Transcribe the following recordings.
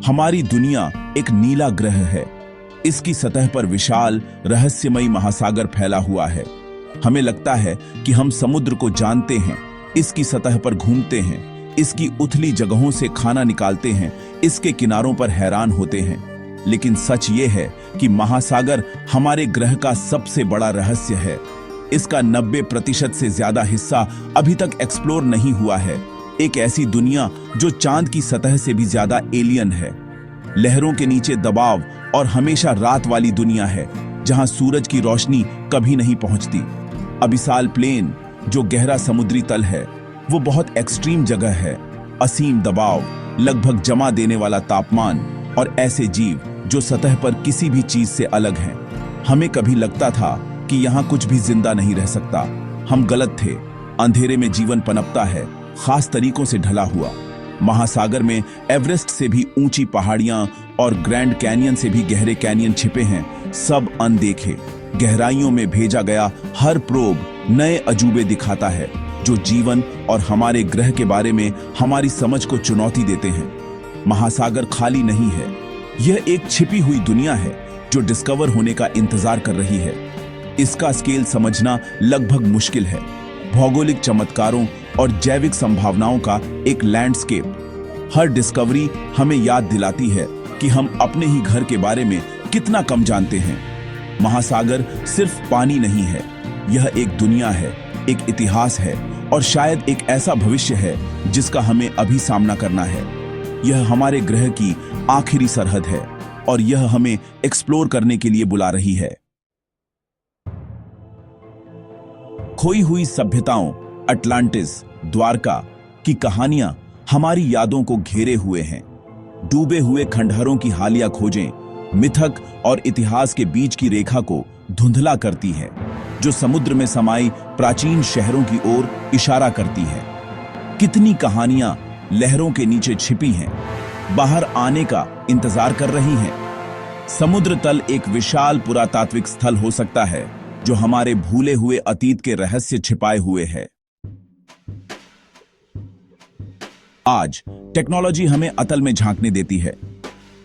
हमारी दुनिया एक नीला ग्रह है। इसकी सतह पर विशाल रहस्यमयी महासागर फैला हुआ है। हमें लगता है कि हम समुद्र को जानते हैं, इसकी सतह पर घूमते हैं, इसकी उथली जगहों से खाना निकालते हैं, इसके किनारों पर हैरान होते हैं। लेकिन सच ये है कि महासागर हमारे ग्रह का सबसे बड़ा रहस्य है। इसका 90% से ज्यादा हिस्सा अभी तक एक्सप्लोर नहीं हुआ है। एक ऐसी दुनिया जो चांद की सतह से भी ज्यादा एलियन है। लहरों के नीचे दबाव और हमेशा रात वाली दुनिया है, जहां सूरज की रोशनी कभी नहीं पहुंचती। अबिसाल प्लेन, जो गहरा समुद्री तल है, वो बहुत एक्सट्रीम जगह है। असीम दबाव, लगभग जमा देने वाला तापमान और ऐसे जीव जो सतह पर किसी भी चीज से अलग हैं। हमें कभी लगता था कि यहाँ कुछ भी जिंदा नहीं रह सकता। हम गलत थे। अंधेरे में जीवन पनपता है, खास तरीकों से ढला हुआ। महासागर में एवरेस्ट से भी ऊंची पहाड़ियां और ग्रैंड कैनियन से भी गहरे कैनियन छिपे हैं, सब अनदेखे। गहराइयों में भेजा गया हर प्रोब नए अजूबे दिखाता है, जो जीवन और हमारे ग्रह के बारे में हमारी समझ को चुनौती देते हैं। महासागर खाली नहीं है, यह एक छिपी हुई दुनिया है जो डिस्कवर होने का इंतजार कर रही है। इसका स्केल समझना लगभग मुश्किल है। भौगोलिक चमत्कारों और जैविक संभावनाओं का एक लैंडस्केप। हर डिस्कवरी हमें याद दिलाती है कि हम अपने ही घर के बारे में कितना कम जानते हैं। महासागर सिर्फ पानी नहीं है, यह एक दुनिया है, एक इतिहास है और शायद एक ऐसा भविष्य है जिसका हमें अभी सामना करना है। यह हमारे ग्रह की आखिरी सरहद है और यह हमें एक्सप्लोर करने के लिए बुला रही है। खोई हुई सभ्यताओं, अटलांटिस, द्वारका की कहानियां हमारी यादों को घेरे हुए हैं। डूबे हुए खंडहरों की हालिया खोजें मिथक और इतिहास के बीच की रेखा को धुंधला करती है, जो समुद्र में समाई प्राचीन शहरों की ओर इशारा करती है। कितनी कहानियां लहरों के नीचे छिपी हैं, बाहर आने का इंतजार कर रही हैं। समुद्र तल एक विशाल पुरातात्विक स्थल हो सकता है जो हमारे भूले हुए अतीत के रहस्य छिपाए हुए है। आज टेक्नोलॉजी हमें अतल में झांकने देती है।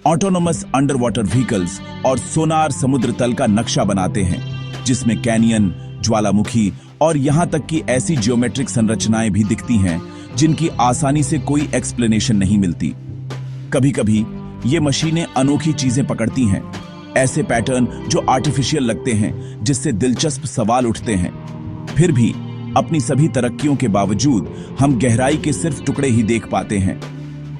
ऑटोनोमस अंडर वाटर व्हीकल्स और सोनार समुद्र तल का नक्शा बनाते हैं, जिसमें कैनियन, ज्वालामुखी और यहां तक कि ऐसी ज्योमेट्रिक संरचनाएं भी दिखती हैं जिनकी आसानी से कोई एक्सप्लेनेशन नहीं मिलती। कभी-कभी ये मशीनें अनोखी चीजें पकड़ती हैं, ऐसे पैटर्न जो आर्टिफिशियल लगते हैं, जिससे दिलचस्प सवाल उठते हैं। फिर भी अपनी सभी तरक्कियों के बावजूद हम गहराई के सिर्फ टुकड़े ही देख पाते हैं।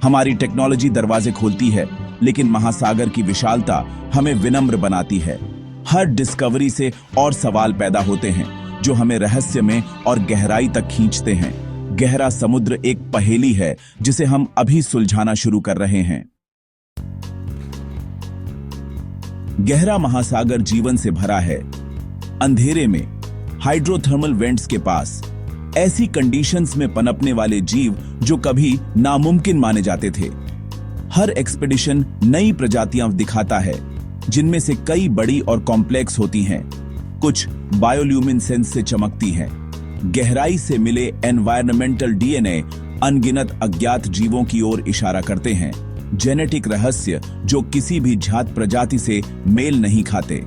हमारी टेक्नोलॉजी दरवाजे खोलती है, लेकिन महासागर की विशालता हमें विनम्र बनाती है। हर डिस्कवरी से और सवाल पैदा होते हैं जो हमें रहस्य में और गहराई तक खींचते हैं। गहरा समुद्र एक पहेली है जिसे हम अभी सुलझाना शुरू कर रहे हैं। गहरा महासागर जीवन से भरा है। अंधेरे में हाइड्रोथर्मल वेंट्स के पास ऐसी कंडीशंस में पनपने वाले जीव जो कभी नामुमकिन माने जाते थे। हर एक्सपेडिशन नई प्रजातियां दिखाता है, जिनमें से कई बड़ी और कॉम्प्लेक्स होती हैं। कुछ बायोल्यूमिनेसेंस से चमकती हैं। गहराई से मिले एनवायरमेंटल डीएनए अनगिनत अज्ञात जीवों की ओर इशारा करते हैं। जेनेटिक रहस्य जो किसी भी जात प्रजाति से मेल नहीं खाते।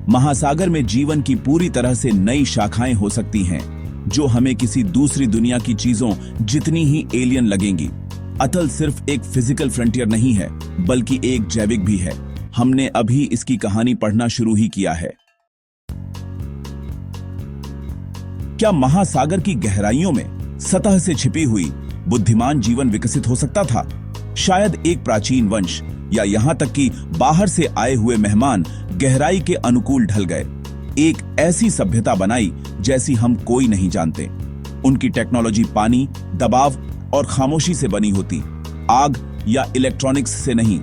महासागर में जीवन की पूरी तरह से नई शाखाएं हो सकती हैं, जो हमें किसी दूसरी दुनिया की चीजों जितनी ही एलियन लगेंगी। अतल सिर्फ एक फिजिकल फ्रंटियर नहीं है, बल्कि एक जैविक भी है। हमने अभी इसकी कहानी पढ़ना शुरू ही किया है। क्या महासागर की गहराइयों में सतह से छिपी हुई बुद्धिमान जीवन विकसित हो सकता था? शायद एक प्राचीन वंश या यहां तक कि बाहर से आए हुए मेहमान गहराई के अनुकूल ढल गए, एक ऐसी सभ्यता बनाई जैसी हम कोई नहीं जानते। उनकी टेक्नोलॉजी पानी, दबाव और खामोशी से बनी होती, आग या इलेक्ट्रॉनिक्स से नहीं।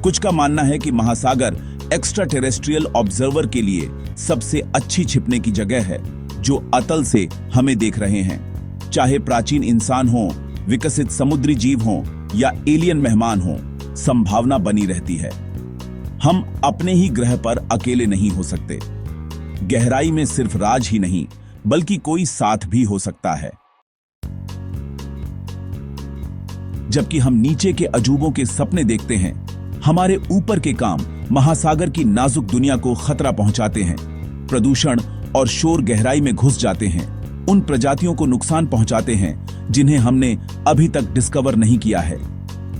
कुछ का मानना है कि महासागर एक्स्ट्रा टेरेस्ट्रियल ऑब्जर्वर के लिए सबसे अच्छी छिपने की जगह है, जो अतल से हमें देख रहे हैं। चाहे प्राचीन इंसान हो, विकसित समुद्री जीव हो या एलियन मेहमान हो, संभावना बनी रहती है। हम अपने ही ग्रह पर अकेले नहीं हो सकते। गहराई में सिर्फ राज ही नहीं, बल्कि कोई साथ भी हो सकता है। जबकि हम नीचे के अजूबों के सपने देखते हैं। हमारे ऊपर के काम महासागर की नाजुक दुनिया को खतरा पहुंचाते हैं। प्रदूषण और शोर गहराई में घुस जाते हैं, उन प्रजातियों को नुकसान पहुंचाते हैं जिन्हें हमने अभी तक डिस्कवर नहीं किया है।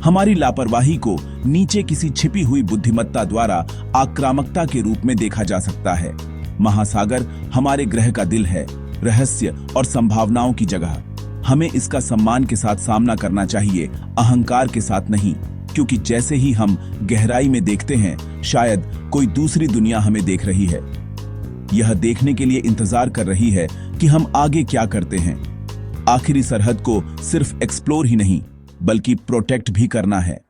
हमारी लापरवाही को नीचे किसी छिपी हुई बुद्धिमत्ता द्वारा आक्रामकता के रूप में देखा जा सकता है। महासागर हमारे ग्रह का दिल है, रहस्य और संभावनाओं की जगह। हमें इसका सम्मान के साथ सामना करना चाहिए, अहंकार के साथ नहीं, क्योंकि जैसे ही हम गहराई में देखते हैं, शायद कोई दूसरी दुनिया हमें देख रही है। यह देखने के लिए इंतजार कर रही है कि हम आगे क्या करते हैं। आखिरी सरहद को सिर्फ एक्सप्लोर ही नहीं, बल्कि प्रोटेक्ट भी करना है।